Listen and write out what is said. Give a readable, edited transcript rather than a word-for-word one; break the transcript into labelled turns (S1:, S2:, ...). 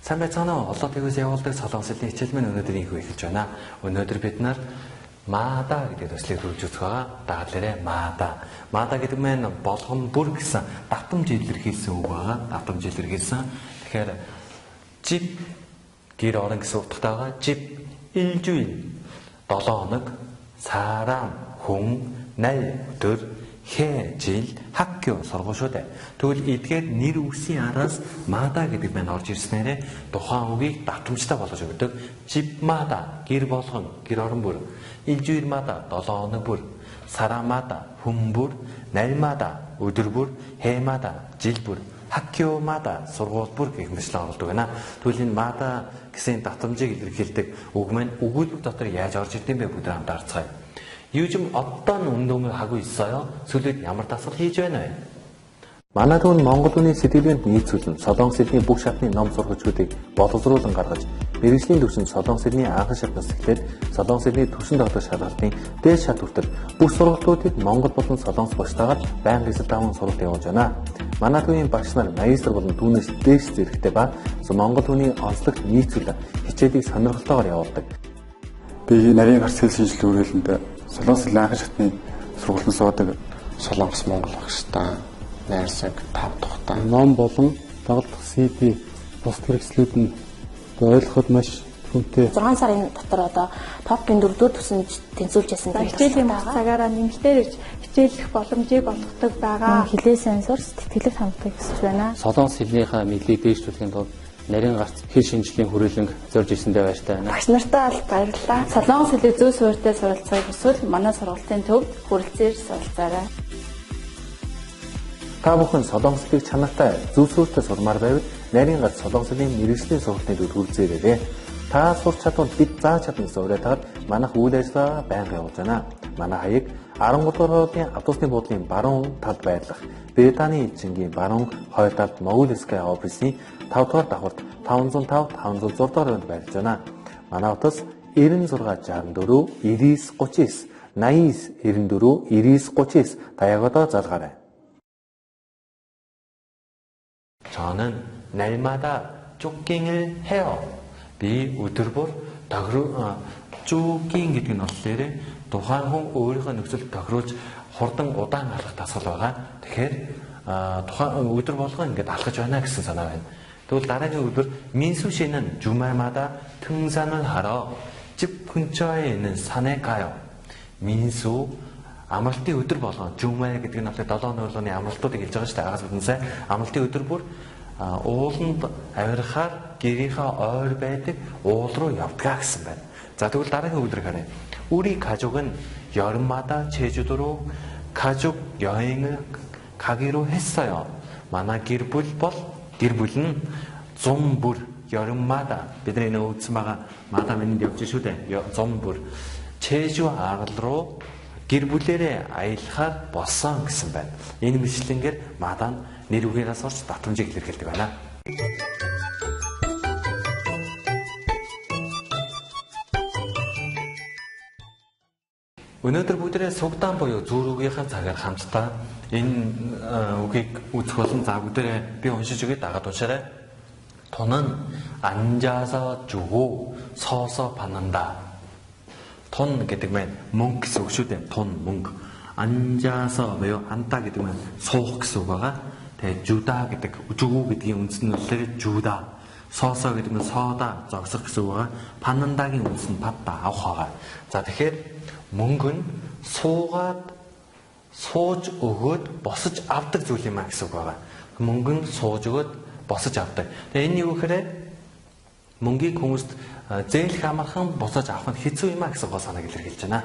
S1: Сайн байцгаана уу? Олоо тэгээс явуулдаг солонгослын хичээл маань өнөөдөр инхүү эхэлж байна. Өнөөдөр бид нар маада гэдэг төслийг хөрвж үзэх байгаа. Дагалаарэ маада. Маада гэдэг маань болгон бүр гэсэн давтамж илэрхийлсэн үг байгаа. Давтамж илэрхийлсэн. Тэгэхээр жив гэр орон гэсэн утгатай байгаа. Жив илжүүл 7 хоног, сарам хүн, най өдөр, хэ жил, 학교 сургууль шүү дээ. Тэгвэл эдгээр нэр үсгийн араас маада гэдэг маань орж ирснээрээ тухайн үгийг давтамжтай болгож өгдөг. 집마다 гэр болгон, гэр орон бүр, 일주일마다 7 хоног бүр, 사람마다 хүн бүр, 날마다 өдөр бүр, 해마다 жил бүр, 학교마다 сургууль бүр гэх мэтлэн оролдог байна. Тэгвэл энэ маада гэсэн давтамжийг илэрхийлдэг үг маань өгүүлбэр дотор яаж орж ирдэм бэ бүгд хамт харцгаая. 요즘 어떤 운동을 하고 있어요? сүлээд ямар дасгал хийж байна вэ? Манай түүн Монгол хүний сэтгэлгээнд нийцүүлэн Солонгос хэлний бүх шатны ном сургагчдыг боловсруулан гаргаж, мэргэжлийн түвшинд Солонгос хэлний анхан шатнаас эхлээд Солонгос хэлний түвшин тогтоох шалгалтын дээд шат хүртэл бүх сургалтуудыг Монгол болон Солонгос багштайгаар байнга эсрэг даван сургалт явуулж байна. Манай түүний багш нар магистр болон түүнээс дээш зэрэгтэй ба Монгол хүний онцлогт нийцүүлэн хичээлийг сонирхолтойгоор явуулдаг.
S2: Би нарийн гарц хэл шинжилгээ үргэлжлэнд Солонгос хэлний анхан шатны сургалтанд суудаг.
S3: Солонгос Монгол багштай найрсаг тав тухтай.
S4: Ном болон дагалдах CD бус хэрэгслүүд нь ойлгоход маш хүнтэй.
S5: 6 сарын дотор одоо топ 4-р төсөнд тэнцвүүлж ясан
S6: гэдэг. Хичээлийн баг цагаараа нэмэлтээр ирж хичээлэх боломжийг олгодог байгаа.
S7: Хилээ сенсор сэтгэлд хамтдаг гэж байна.
S8: Солонгос хэлнийхээ мэдлийг дээшлүүлэхийн тулд нарийн гарц хэл шинжилгээний хүрээлэнг зорж ирсэндээ баяртай байна.
S6: Багш нартай баярлалаа. Солонгос хэлийг зөв суурьтай суралцахыг хүсвэл манай сургалтын төвд хүрэлцээр суралцаарай.
S1: Та бүхэн Солонгос хэлийг чанартай зөв суурьтай сурмаар байвал нарийн гарц Солонгос хэлний мэргэжлийн сургалтын төвд хүрэлцээрэй. Та сурч чадвал бид зааж чадна гэсэн уриатаар манайх үйл ажиллагаа байнга явуулж байна. Манай хаяг 13 дугаар хоолны автобусны буудлын баруун талд байрлах Британий элчингийн баруун хойд талд Могилская офисын 5 дугаар давхарт 505 506 дугаар өнд байрлаж байна. Манай утас 9664 9939 8994 9939 다이아고도 залгаарай. 저는 날마다 조깅을 해요. Би өдөр бүр 조깅 гэдэг нь болохоор тухайн хүн өөрийнхөө нөхцөлд тохируулж хурдан удаан алхах дасгал байгаа. Тэгэхээр тухайн өдөр болгон ингээд алхаж байна гэсэн санаа байна. Тэгвэл дараагийн өдөр 민수 씨는 주말마다 등산을 하러 집 근처에 있는 산에 가요. 민수 амралтын өдөр болгон 주말 гэдэг нь болохоор 7 өдрийн амралтуудыг хэлж байгаа шүү дээ. Агаас үднэсээ амралтын өдөр бүр ууланд авирахаар гэрийнхаа ойр байдаг уул руу явдгаа гэсэн байна. За тэгвэл дараагийн өдрийг харъя. 우리 가족은 여름마다 제주도로 가족 여행을 가기로 했어요. манай гэр бүл нь зун бүр 여름마다 бидний нөөцсөн байгаа мада минь явж шүү дээ. зун бүр 제주 арал руу гэр бүлээрээ аялахаар болсон гэсэн байна. Энэ мэтлэнгээр мада нь нэр үгээс орж давтамжийг илэрхийлдэг байна. өнөөдөр бүгдээ сугдаан буюу зүүр үгийнхаа цагаар хамтдаа энэ үгийг үзэх болон за бүгдээ би уншиж өгье дагаад уншаарай. 돈은 앉아서 주고 서서 받는다. 돈 гэдэг маань мөнгө гэсэн үг шүү дээ. 돈 мөнгө. 앉아서 뭐요? 앉다 гэдэг маань суух гэсэн үг байгаа. Тэгээ 주다 гэдэг 주고 гэдгийн үндс нь болохоор 주다. 서서 гэдэг нь 서다 зогсох гэсэн үг байгаа. 받는다гийн үндс нь 받다 авах байгаа. За тэгэхээр мөнгө нь сууж өгөөд босож авдаг зүйл юм а гэсэн үг байгаа. Мөнгө нь сууж өгөөд босож авдаг. Тэгээ энэ юу гэхээр мөнгийг хүмүүст зээлх амархан босож авах нь хэцүү юм а гэсэн гол санааг илэрхийлж байна.